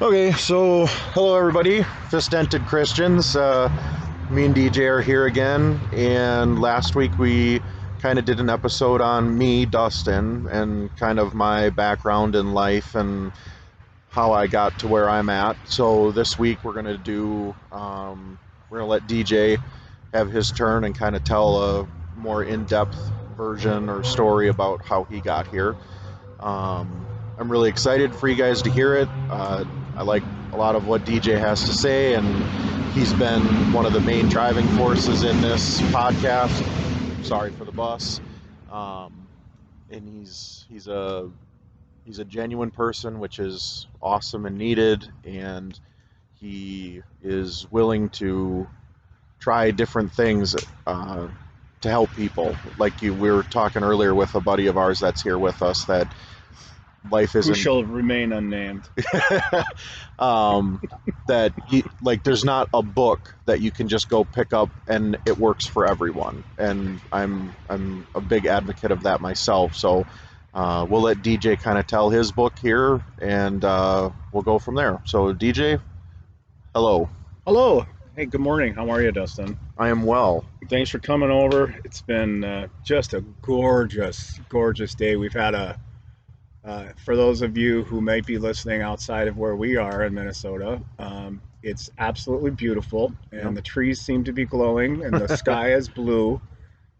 Okay, so hello everybody, Fist-Dented Christians. Me and DJ are here again, and last week we kind of did an episode on me, Dustin, and kind of my background in life and how I got to where I'm at. So this week we're gonna we're gonna let DJ have his turn and kind of tell a more in-depth version or story about how he got here. I'm really excited for you guys to hear it. I like a lot of what DJ has to say, and he's been one of the main driving forces in this podcast. Sorry for the bus. And he's a genuine person, which is awesome and needed, and he is willing to try different things to help people. Like we were talking earlier with a buddy of ours that's here with us, that life Who isn't shall remain unnamed. that there's not a book that you can just go pick up and it works for everyone, and I'm a big advocate of that myself. So we'll let DJ kind of tell his book here, and we'll go from there. So DJ, hello. Hello. Hey, good morning. How are you, Dustin? I am well. Thanks for coming over. It's been just a gorgeous, gorgeous day. We've had for those of you who might be listening outside of where we are in Minnesota, it's absolutely beautiful, and Yep. the trees seem to be glowing, and the sky is blue,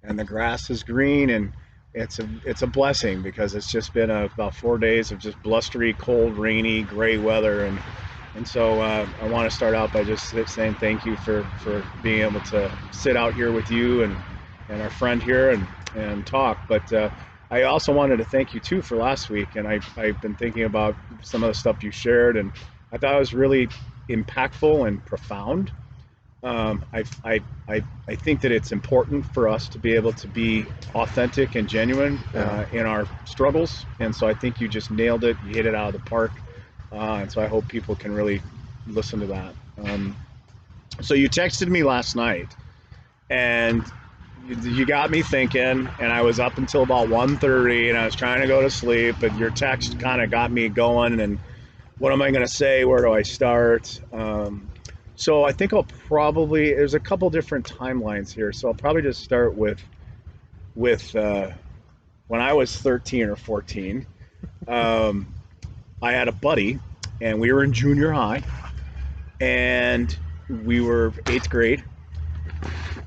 and the grass is green, and it's a blessing because it's just been about 4 days of just blustery, cold, rainy, gray weather, and so I want to start out by just saying thank you for being able to sit out here with you and our friend here and talk. But I also wanted to thank you too for last week, and I've been thinking about some of the stuff you shared, and I thought it was really impactful and profound. I think that it's important for us to be able to be authentic and genuine in our struggles, and so I think you just nailed it. You hit it out of the park, and so I hope people can really listen to that. So you texted me last night, and you got me thinking, and I was up until about 1:30, and I was trying to go to sleep, but your text kind of got me going, and what am I going to say? Where do I start? So I think there's a couple different timelines here, so I'll probably just start with when I was 13 or 14. I had a buddy, and we were in junior high, and we were 8th grade,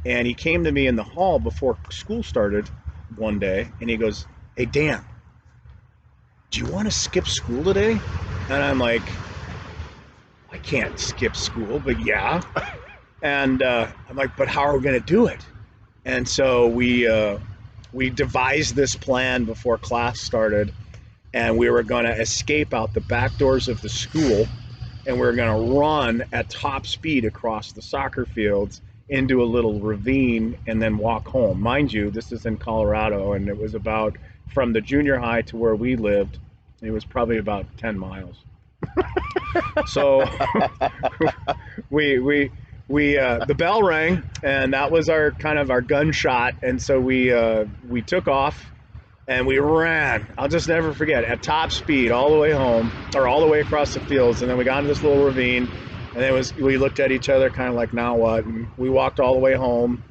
and he came to me in the hall before school started one day, and he goes, "Hey, Dan, do you want to skip school today?" And I'm like, "I can't skip school, but yeah." And I'm like, "But how are we going to do it?" And so we devised this plan before class started, and we were going to escape out the back doors of the school, and we were going to run at top speed across the soccer fields into a little ravine and then walk home. Mind you, this is in Colorado, and it was about, from the junior high to where we lived, it was probably about 10 miles. So the bell rang, and that was our kind of our gunshot, and so we took off and we ran. I'll just never forget, at top speed all the way home, or all the way across the fields, and then we got into this little ravine, and we looked at each other kind of like, now what? And we walked all the way home.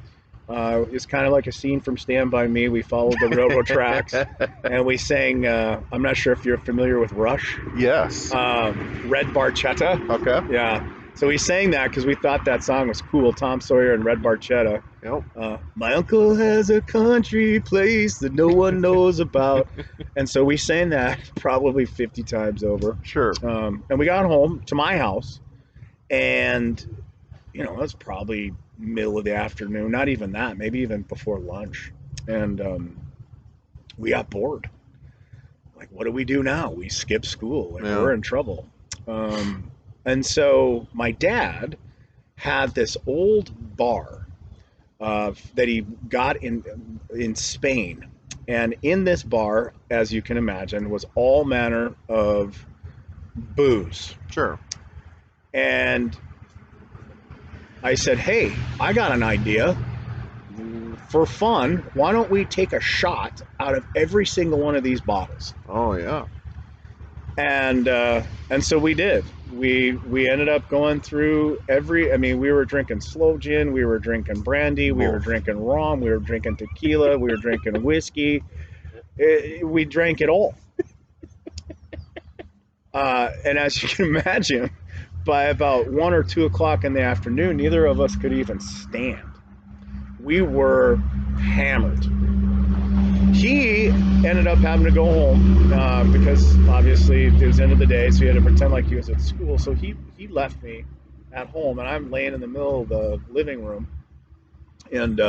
It's kind of like a scene from Stand By Me. We followed the railroad tracks, and we sang, I'm not sure if you're familiar with Rush. Yes. Red Barchetta. Okay. Yeah. So we sang that because we thought that song was cool, Tom Sawyer and Red Barchetta. Yep. My uncle has a country place that no one knows about. And so we sang that probably 50 times over. Sure. And we got home to my house, and it was probably middle of the afternoon, not even that, maybe even before lunch. And we got bored. Like, what do we do now? We skip school. Like, Yeah. we're in trouble. And so my dad had this old bar that he got in Spain. And in this bar, as you can imagine, was all manner of booze. Sure. And I said, "Hey, I got an idea. For fun, why don't we take a shot out of every single one of these bottles?" Oh yeah. And so we did. We ended up going through every. I mean, we were drinking slow gin, we were drinking brandy, we were Wolf. drinking rum, we were drinking tequila, we were drinking whiskey. We drank it all. And as you can imagine, by about 1 or 2 o'clock in the afternoon, neither of us could even stand. We were hammered. He ended up having to go home because obviously it was the end of the day, so he had to pretend like he was at school. So he left me at home, and I'm laying in the middle of the living room, and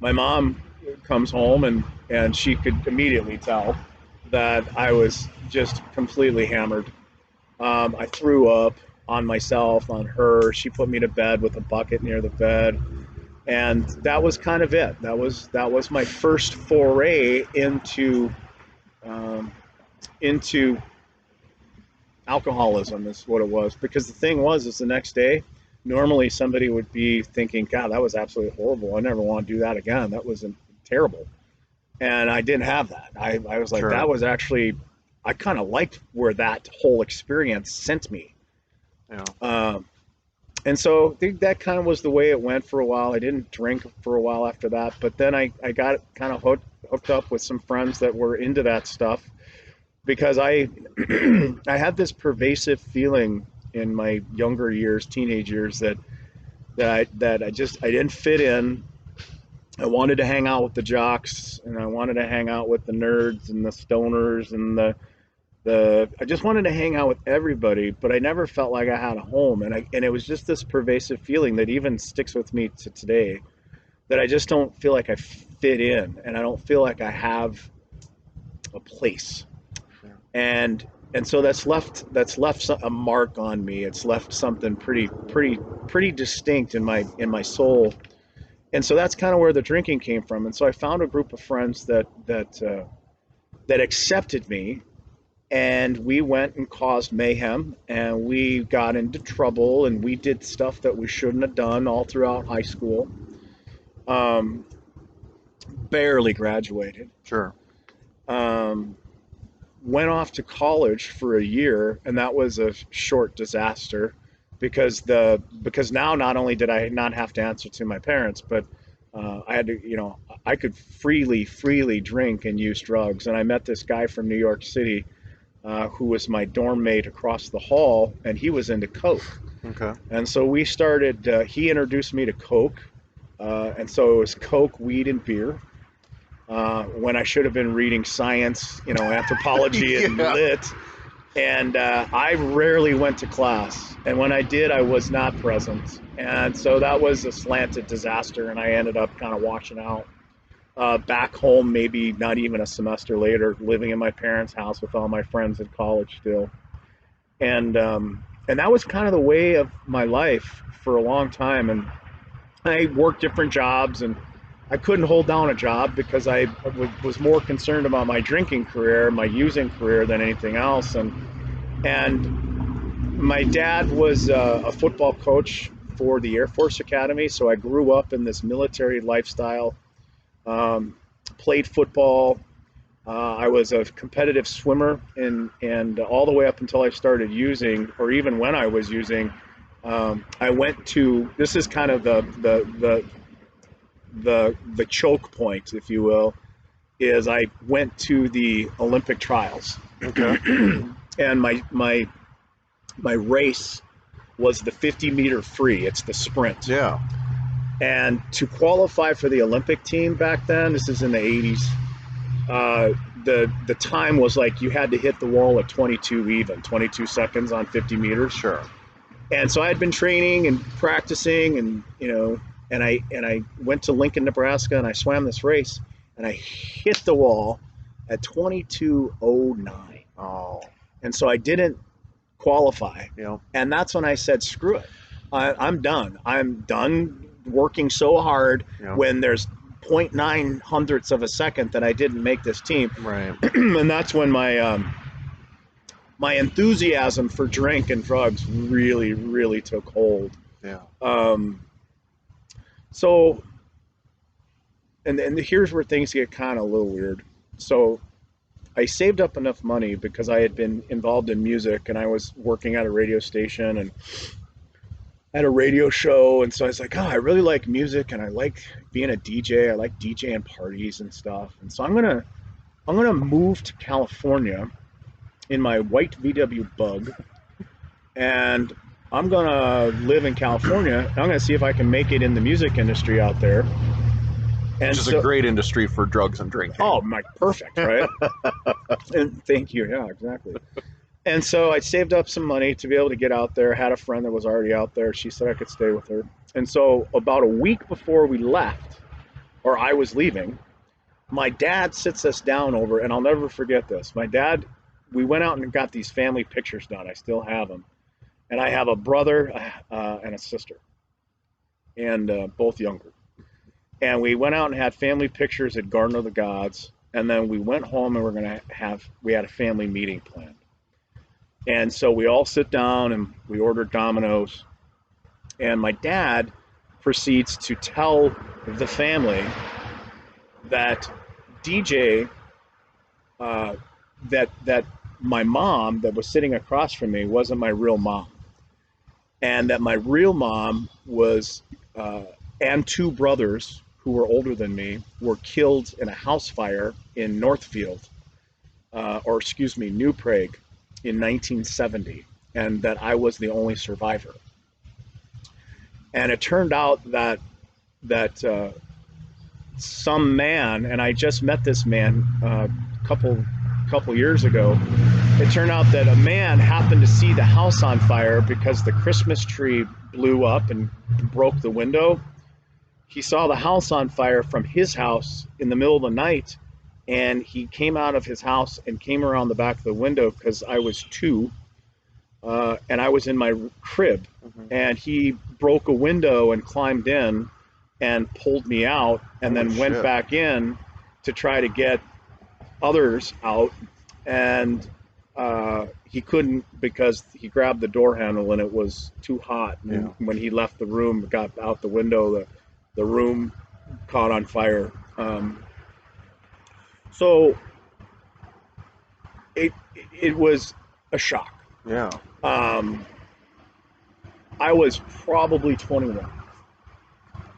my mom comes home, and she could immediately tell that I was just completely hammered. I threw up on myself, on her. She put me to bed with a bucket near the bed, and that was kind of it. That was my first foray um, into alcoholism, is what it was. Because the thing was, is the next day, normally somebody would be thinking, "God, that was absolutely horrible. I never want to do that again. That was terrible." And I didn't have that. I was like, Sure. that was actually, I kind of liked where that whole experience sent me. Yeah. Um, and so I think that kind of was the way it went for a while. I didn't drink for a while after that, but then I got kind of hooked up with some friends that were into that stuff because I I had this pervasive feeling in my younger years, teenage years, that I didn't fit in. I wanted to hang out with the jocks, and I wanted to hang out with the nerds and the stoners and the I just wanted to hang out with everybody, but I never felt like I had a home, and it was just this pervasive feeling that even sticks with me to today, that I just don't feel like I fit in, and I don't feel like I have a place. Sure. And so that's left a mark on me. It's left something pretty distinct in my soul. And so that's kind of where the drinking came from. And so I found a group of friends that accepted me, and we went and caused mayhem, and we got into trouble, and we did stuff that we shouldn't have done all throughout high school. Um, Barely graduated. Sure. Um, Went off to college for a year, and that was a short disaster because now not only did I not have to answer to my parents, but I had to, I could freely drink and use drugs. And I met this guy from New York City who was my dorm mate across the hall, and he was into coke. Okay. And so we started. He introduced me to coke, and so it was coke, weed, and beer. When I should have been reading science, anthropology and Yeah. lit. And I rarely went to class. And when I did, I was not present. And so that was a slanted disaster. And I ended up kind of washing out back home, maybe not even a semester later, living in my parents' house with all my friends at college still. And that was kind of the way of my life for a long time. And I worked different jobs, and I couldn't hold down a job because I was more concerned about my drinking career, my using career than anything else. And my dad was a football coach for the Air Force Academy, so I grew up in this military lifestyle. Um, Played football. I was a competitive swimmer, and all the way up until I started using, or even when I was using, I went to. This is kind of the choke point, if you will, is I went to the Olympic trials, Okay. and my race was the 50-meter free. It's the sprint. Yeah. And to qualify for the Olympic team back then, this is in the 80s. The time was like you had to hit the wall at 22 seconds on 50 meters. Sure. And so I had been training and practicing, and I went to Lincoln, Nebraska, and I swam this race, and I hit the wall at 22:09. Oh. And so I didn't qualify. Yeah. And that's when I said, screw it. I'm done. I'm done working so hard Yeah. when there's 0.9 hundredths of a second that I didn't make this team. Right. And that's when my enthusiasm for drink and drugs really took hold. Yeah. Um, so, and here's where things get kind of a little weird. So I saved up enough money because I had been involved in music and I was working at a radio station and at a radio show. And so I was like, oh, I really like music and I like being a DJ. I like DJing parties and stuff. And so I'm gonna move to California in my white VW Bug, and I'm gonna live in California. And I'm gonna see if I can make it in the music industry out there. And Which is so, a great industry for drugs and drinking. oh my, perfect, right? And thank you. Yeah, exactly. And so I saved up some money to be able to get out there. Had a friend that was already out there. She said I could stay with her. And so about a week before we left, or I was leaving, my dad sits us down over, and I'll never forget this. My dad, we went out and got these family pictures done. I still have them. And I have a brother and a sister, and both younger. And we went out and had family pictures at Garden of the Gods. And then we went home and we had a family meeting planned. And so we all sit down and we ordered Domino's. And my dad proceeds to tell the family that DJ, that my mom that was sitting across from me wasn't my real mom, and that my real mom was, and two brothers who were older than me were killed in a house fire in Northfield, or excuse me, New Prague, in 1970, and that I was the only survivor. And it turned out that some man, and I just met this man a couple years ago. It turned out that a man happened to see the house on fire because the Christmas tree blew up and broke the window. He saw the house on fire from his house in the middle of the night, and he came out of his house and came around the back of the window because I was two, and I was in my crib, and he broke a window and climbed in and pulled me out, and Holy then went shit. back in to try to get others out, and he couldn't because he grabbed the door handle and it was too hot. And Yeah. when he left the room, got out the window, the room caught on fire. So it was a shock. Yeah. I was probably 21.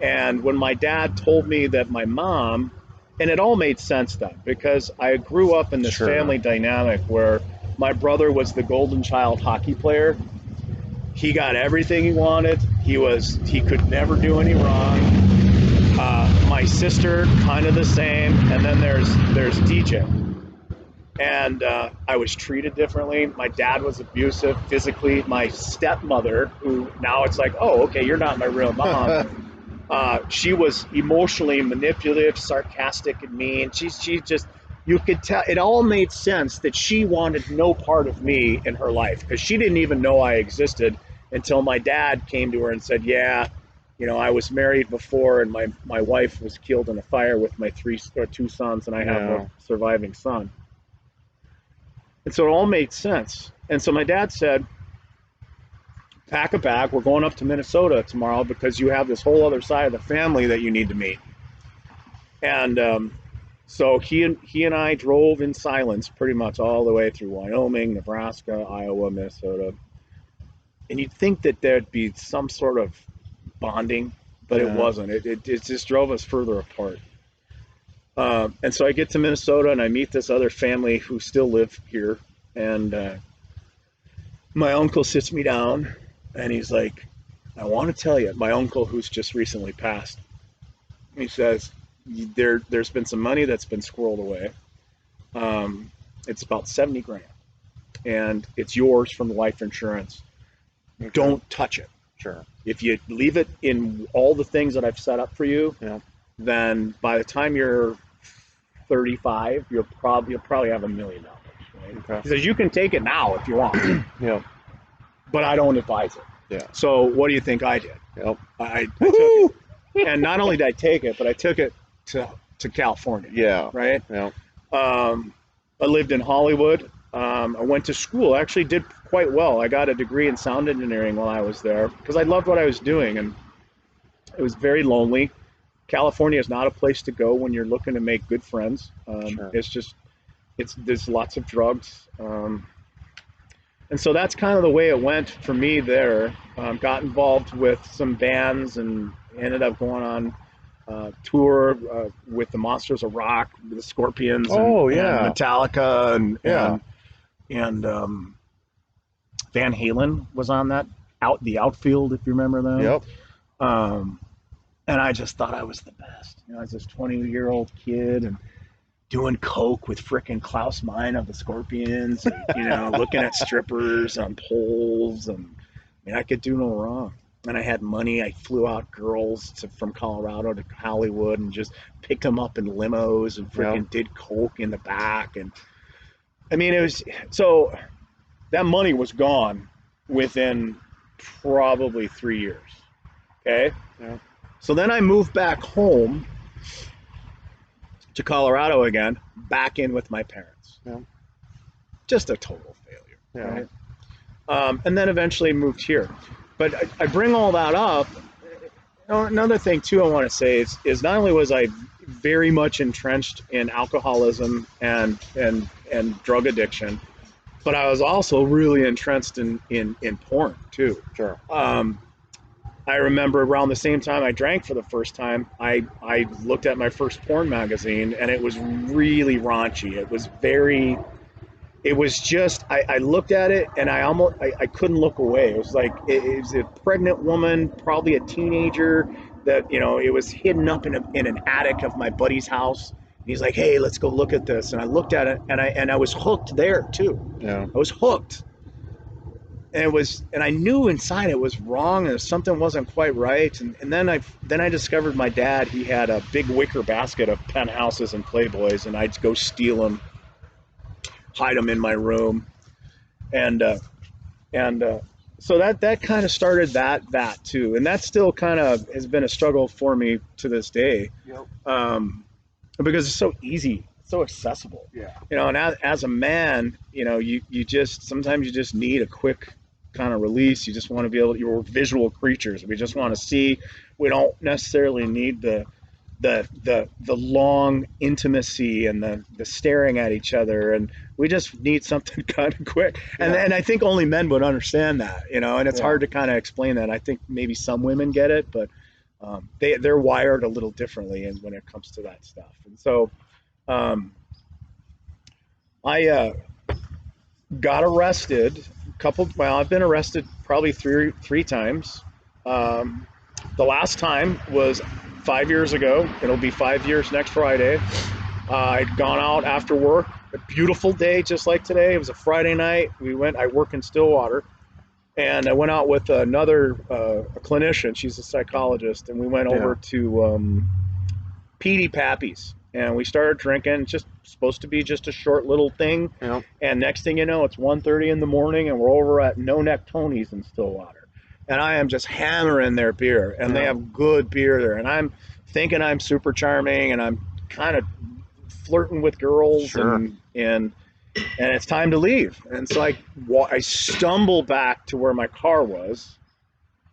And when my dad told me that my mom, and it all made sense then, because I grew up in this Sure. family dynamic where my brother was the golden child hockey player. He got everything he wanted. He could never do any wrong. My sister, kind of the same. And then there's DJ. And I was treated differently. My dad was abusive physically. My stepmother, who now it's like, oh, okay, you're not my real mom. She was emotionally manipulative, sarcastic, and mean. She just, you could tell, it all made sense that she wanted no part of me in her life because she didn't even know I existed until my dad came to her and said, yeah, I was married before and my wife was killed in a fire with my two sons, and I have Yeah. a surviving son. And so it all made sense. And so my dad said, pack a bag. We're going up to Minnesota tomorrow because you have this whole other side of the family that you need to meet. And so he and I drove in silence pretty much all the way through Wyoming, Nebraska, Iowa, Minnesota. And you'd think that there'd be some sort of bonding, but it wasn't. It just drove us further apart. And so I get to Minnesota and I meet this other family who still live here. And my uncle sits me down and he's like, I want to tell you, my uncle who's just recently passed, he says, there's been some money that's been squirreled away. It's about 70 grand and it's yours from the life insurance. Okay. Don't touch it. Sure. If you leave it in all the things that I've set up for you, then by the time you're 35, you'll probably have $1 million. Right? Okay. He says you can take it now if you want. Yeah. But I don't advise it. Yeah. So what do you think I did? Yep. I took it, and not only did I take it, but I took it to California. Yeah. Right. Yeah. I lived in Hollywood. I went to school. I actually did quite well. I got a degree in sound engineering while I was there because I loved what I was doing, and it was very lonely. California is not a place to go when you're looking to make good friends. Sure. It's just, there's lots of drugs. And so that's kind of the way it went for me there. Got involved with some bands and ended up going on tour with the Monsters of Rock, the Scorpions, and, Oh, and yeah. Metallica, Yeah. and Van Halen was on that the outfield, if you remember them. Yep. And I just thought I was the best. You know, I was this 20-year-old kid and doing coke with frickin' Klaus Meine of the Scorpions, and, you know, looking at strippers on poles, and I mean, I could do no wrong. And I had money. I flew out girls from Colorado to Hollywood and just picked them up in limos and freaking did coke in the back. And I mean, it was so that money was gone within probably 3 years. Okay. Yeah. So then I moved back home to Colorado again, back in with my parents. Yeah. Just a total failure. Yeah. Right? And then eventually moved here. But I bring all that up. Another thing too I want to say is not only was I very much entrenched in alcoholism and drug addiction, but I was also really entrenched in porn too. Sure. I remember around the same time I drank for the first time, I looked at my first porn magazine, and it was really raunchy. It was just, I looked at it and I couldn't look away. It was like, it was a pregnant woman, probably a teenager, that, you know, it was hidden up in an attic of my buddy's house. And he's like, hey, let's go look at this. And I looked at it, and I was hooked there too. Yeah. I was hooked. And I knew inside it was wrong, and something wasn't quite right. And then I discovered my dad, he had a big wicker basket of penthouses and Playboys, and I'd go steal them, hide them in my room. And so that kind of started that too. And that still kind of has been a struggle for me to this day. Yep. Because it's so easy, so accessible. Yeah. You know, and as a man, you know, you sometimes you just need a quick kind of release. You just want to be able to, you're visual creatures. We just want to see. We don't necessarily need the long intimacy and the staring at each other, and we just need something kind of quick. And I think only men would understand that, you know, and it's hard to kind of explain that. I think maybe some women get it, but they're wired a little differently when it comes to that stuff. And so I got arrested I've been arrested probably three times. The last time was 5 years ago. It'll be 5 years next Friday. I'd gone out after work, a beautiful day just like today. It was a Friday night. I work in Stillwater, and I went out with another a clinician. She's a psychologist, and we went over to Petey Pappy's, and we started drinking. Just supposed to be just a short little thing. Yeah. And next thing you know, it's 1:30 in the morning, and we're over at No Neck Tony's in Stillwater. And I am just hammering their beer, and they have good beer there. And I'm thinking I'm super charming, and I'm kind of flirting with girls, Sure. and it's time to leave. And so I stumble back to where my car was.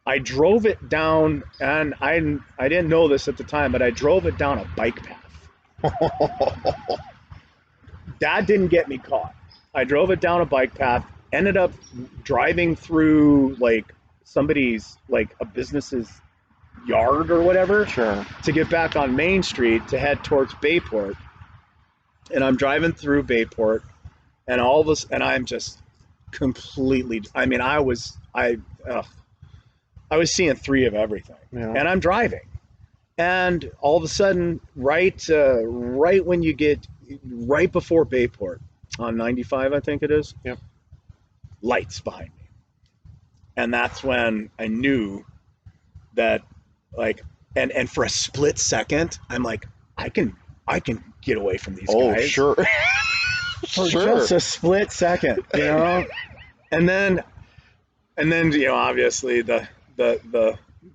I drove it down, and I didn't know this at the time, but I drove it down a bike path. That didn't get me caught. I drove it down a bike path, ended up driving through like somebody's, like a business's yard or whatever, Sure. to get back on Main Street to head towards Bayport. And I'm driving through Bayport, and and I'm just completely, I mean, I was seeing three of everything. Yeah. And I'm driving, and all of a sudden, right when you get right before Bayport on 95, I think it is. Yep. Lights behind me, and that's when I knew that, like, and for a split second, I'm like, I can get away from these guys. Oh, sure. For just a split second, you know. and then you know, obviously the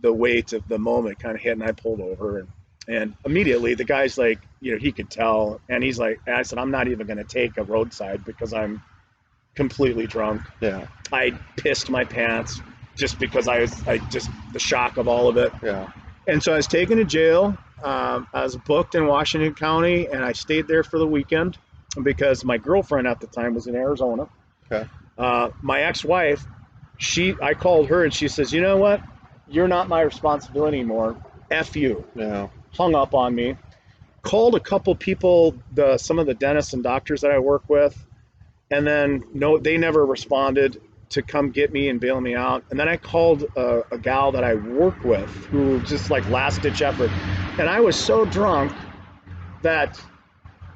weight of the moment kind of hit, and I pulled over, and immediately the guy's like, you know, he could tell, and he's like, and I said, I'm not even going to take a roadside because I'm completely drunk. Yeah. I pissed my pants just because the shock of all of it. Yeah. And so I was taken to jail. I was booked in Washington County, and I stayed there for the weekend. because my girlfriend at the time was in Arizona. Okay. My ex-wife, I called her and she says, you know what? You're not my responsibility anymore. F you. Yeah. Hung up on me. Called a couple people, some of the dentists and doctors that I work with, and then no, they never responded to come get me and bail me out. And then I called a gal that I work with who just like last ditch effort. And I was so drunk that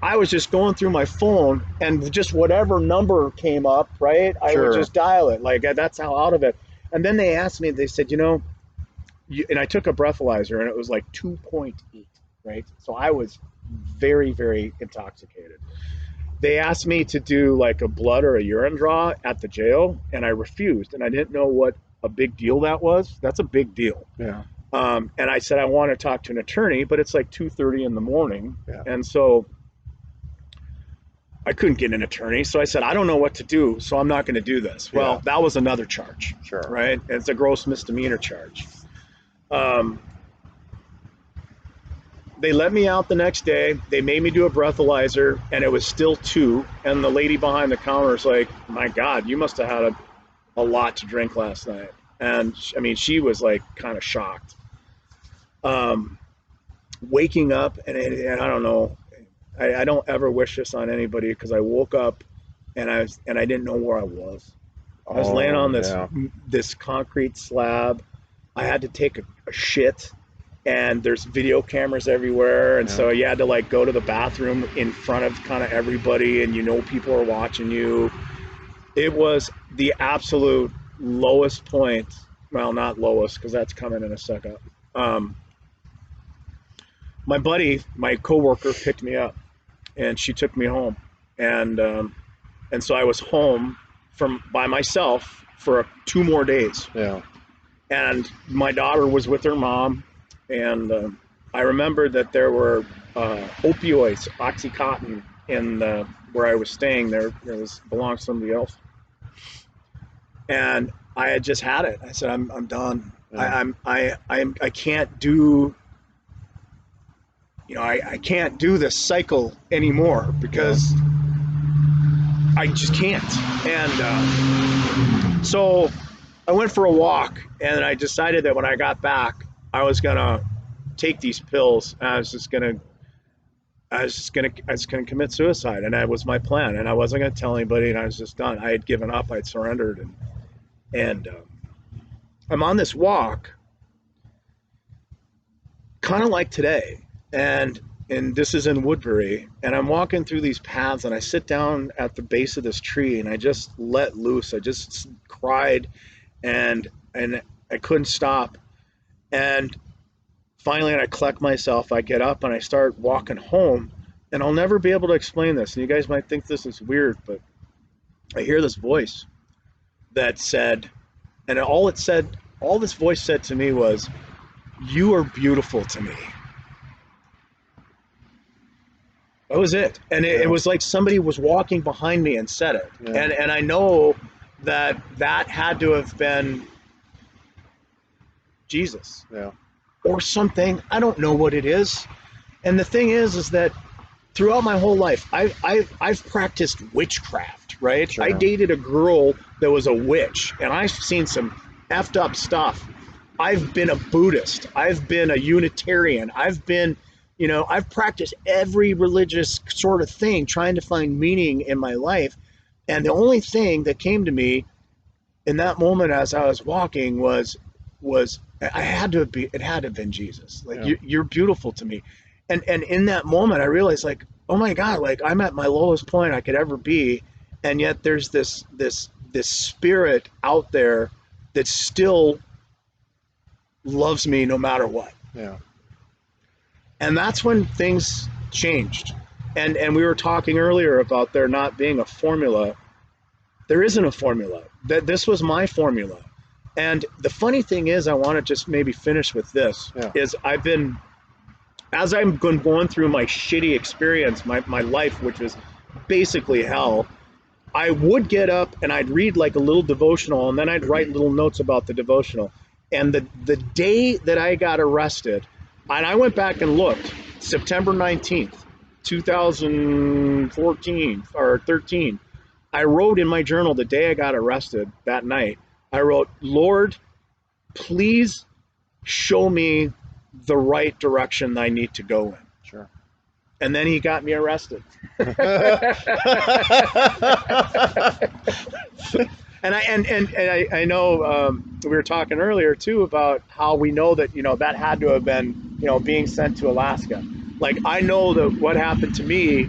I was just going through my phone and just whatever number came up, right? I would Sure. just dial it. Like that's how out of it. And then they asked me, they said, and I took a breathalyzer and it was like 2.8, right? So I was very, very intoxicated. They asked me to do like a blood or a urine draw at the jail, and I refused. And I didn't know what a big deal that was. That's a big deal. Yeah. And I said I want to talk to an attorney, but it's like 2:30 in the morning, Yeah. and so I couldn't get an attorney. So I said I don't know what to do, so I'm not going to do this. Yeah. Well, that was another charge, Sure. right? It's a gross misdemeanor charge. They let me out the next day. They made me do a breathalyzer, and it was still 2. And the lady behind the counter is like, "My God, you must have had a lot to drink last night." And I mean, she was like kind of shocked. Waking up, and I don't know, I don't ever wish this on anybody because I woke up and I didn't know where I was. I was laying on this concrete slab. I had to take a shit, and there's video cameras everywhere, and so you had to like go to the bathroom in front of kind of everybody, and people are watching you. It was the absolute lowest point. Well, not lowest because that's coming in a second. My buddy, my coworker, picked me up, and she took me home, and so I was home by myself for 2 more days. Yeah. And my daughter was with her mom, and I remember that there were opioids, OxyContin, in where I was staying. There belonged to somebody else, and I had just had it. I said, I'm done. Yeah. I can't do. I can't do this cycle anymore because I just can't. And so I went for a walk, and I decided that when I got back, I was gonna take these pills, and I was gonna commit suicide, and that was my plan. And I wasn't gonna tell anybody, and I was just done. I had given up. I'd surrendered, and I'm on this walk, kind of like today, and this is in Woodbury, and I'm walking through these paths, and I sit down at the base of this tree, and I just let loose. I just cried, and I couldn't stop. And finally, I collect myself. I get up and I start walking home, and I'll never be able to explain this. And you guys might think this is weird, but I hear this voice that said, and all this voice said to me was, "You are beautiful to me." That was it. And it was like somebody was walking behind me and said it. Yeah. And I know that had to have been Jesus. Yeah. Or something. I don't know what it is. And the thing is that throughout my whole life, I've practiced witchcraft, right? Sure. I dated a girl that was a witch, and I've seen some effed up stuff. I've been a Buddhist. I've been a Unitarian. I've practiced every religious sort of thing, trying to find meaning in my life. And the only thing that came to me in that moment as I was walking was it had to have been Jesus. Like, you're beautiful to me. And in that moment, I realized, like, oh my God, like, I'm at my lowest point I could ever be. And yet there's this spirit out there that still loves me no matter what. Yeah. And that's when things changed. And we were talking earlier about there not being a formula. There isn't a formula. This was my formula. And the funny thing is, I want to just maybe finish with this, is as I'm going through my shitty experience, my life, which was basically hell, I would get up and I'd read like a little devotional, and then I'd write little notes about the devotional. And the day that I got arrested, and I went back and looked, September 19th, 2014 or 13, I wrote in my journal the day I got arrested that night. I wrote, Lord, please show me the right direction I need to go in. Sure. And then he got me arrested. And I know we were talking earlier too about how we know that that had to have been being sent to Alaska. Like I know that what happened to me,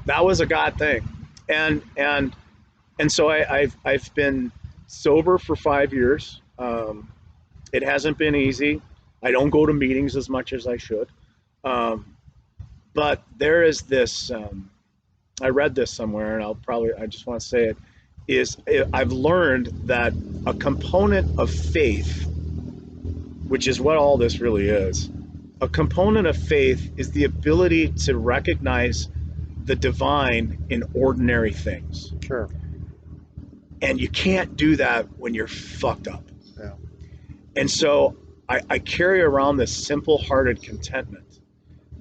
that was a God thing, and so I've been sober for 5 years. It hasn't been easy. I don't go to meetings as much as I should, but there is this. I read this somewhere, and I just want to say it. I've learned that a component of faith, which is what all this really is, a component of faith is the ability to recognize the divine in ordinary things. Sure. And you can't do that when you're fucked up. Yeah. And so I carry around this simple-hearted contentment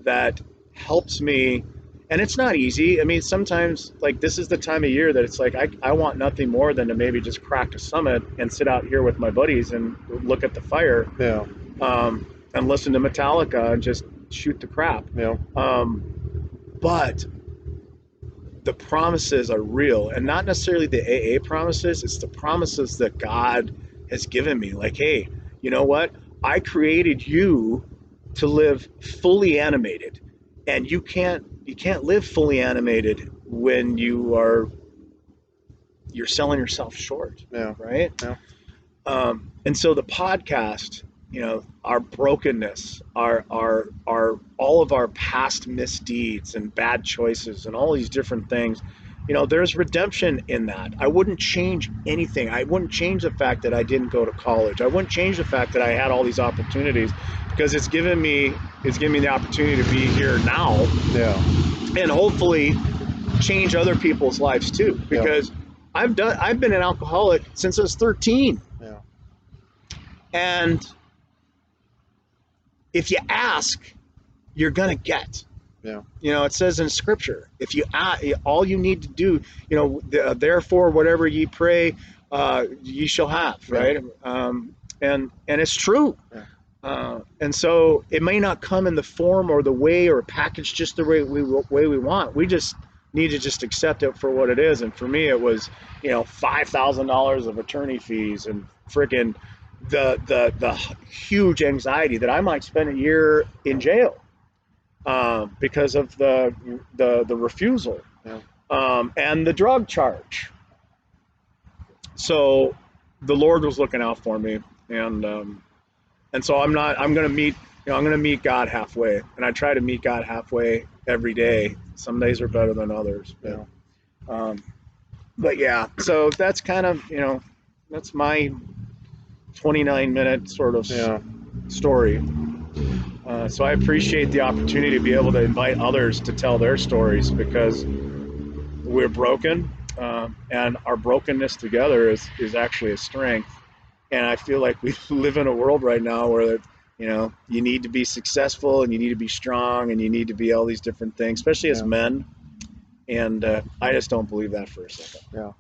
that helps me. And it's not easy. I mean, sometimes, like, this is the time of year that it's like, I want nothing more than to maybe just crack a summit and sit out here with my buddies and look at the fire. Yeah. And listen to Metallica and just shoot the crap. Yeah. But the promises are real, and not necessarily the AA promises. It's the promises that God has given me. Like, hey, you know what? I created you to live fully animated, and you can't live fully animated when you're selling yourself short. Yeah. Right. Yeah. And so the podcast, our brokenness, our all of our past misdeeds and bad choices and all these different things, there's redemption in that. I wouldn't change anything. I wouldn't change the fact that I didn't go to college. I wouldn't change the fact that I had all these opportunities, because it's given me the opportunity to be here now. Yeah. And hopefully change other people's lives too, because I've been an alcoholic since I was 13. Yeah. And if you ask, you're gonna get. Yeah. It says in Scripture, if you all you need to do, therefore whatever ye pray, ye shall have. Right. And it's true. Yeah. And so it may not come in the form or the way or packaged just the way we want. We just need to just accept it for what it is. And for me, it was $5,000 of attorney fees and freaking the huge anxiety that I might spend a year in jail because of the refusal. Yeah. And the drug charge. So the Lord was looking out for me, and so I'm going to meet God halfway, and I try to meet God halfway every day. Some days are better than others, but yeah. So that's kind of that's my 29-minute sort of story. So I appreciate the opportunity to be able to invite others to tell their stories, because we're broken, and our brokenness together is actually a strength. And I feel like we live in a world right now where, you need to be successful, and you need to be strong, and you need to be all these different things, especially as men. And I just don't believe that for a second. Yeah.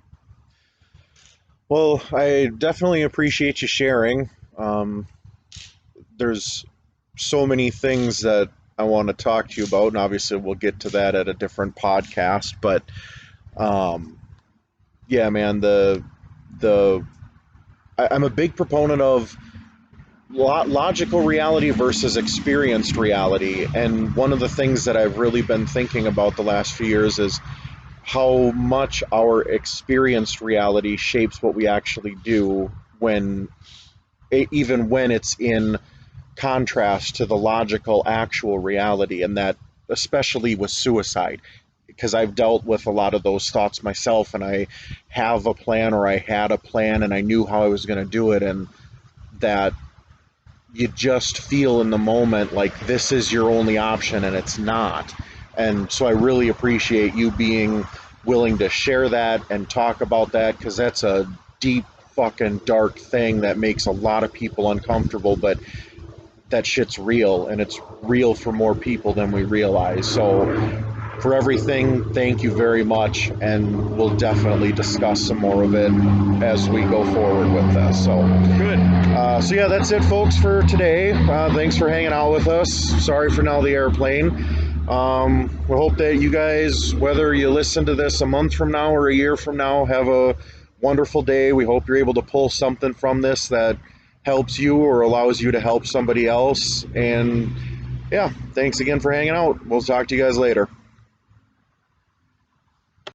Well, I definitely appreciate you sharing. There's so many things that I want to talk to you about, and obviously we'll get to that at a different podcast. But yeah, man, I'm a big proponent of logical reality versus experienced reality. And one of the things that I've really been thinking about the last few years is how much our experienced reality shapes what we actually do, even when it's in contrast to the logical actual reality. And that especially with suicide, because I've dealt with a lot of those thoughts myself, and I have a plan, or I had a plan, and I knew how I was going to do it, and that you just feel in the moment like this is your only option, and it's not. And so I really appreciate you being willing to share that and talk about that, because that's a deep fucking dark thing that makes a lot of people uncomfortable. But that shit's real, and it's real for more people than we realize. So for everything, thank you very much, and we'll definitely discuss some more of it as we go forward with this. So Good. so yeah, that's it, folks, for today. Thanks for hanging out with us. Sorry for now the airplane. We hope that you guys, whether you listen to this a month from now or a year from now, have a wonderful day. We hope you're able to pull something from this that helps you or allows you to help somebody else. And yeah, thanks again for hanging out. We'll talk to you guys later.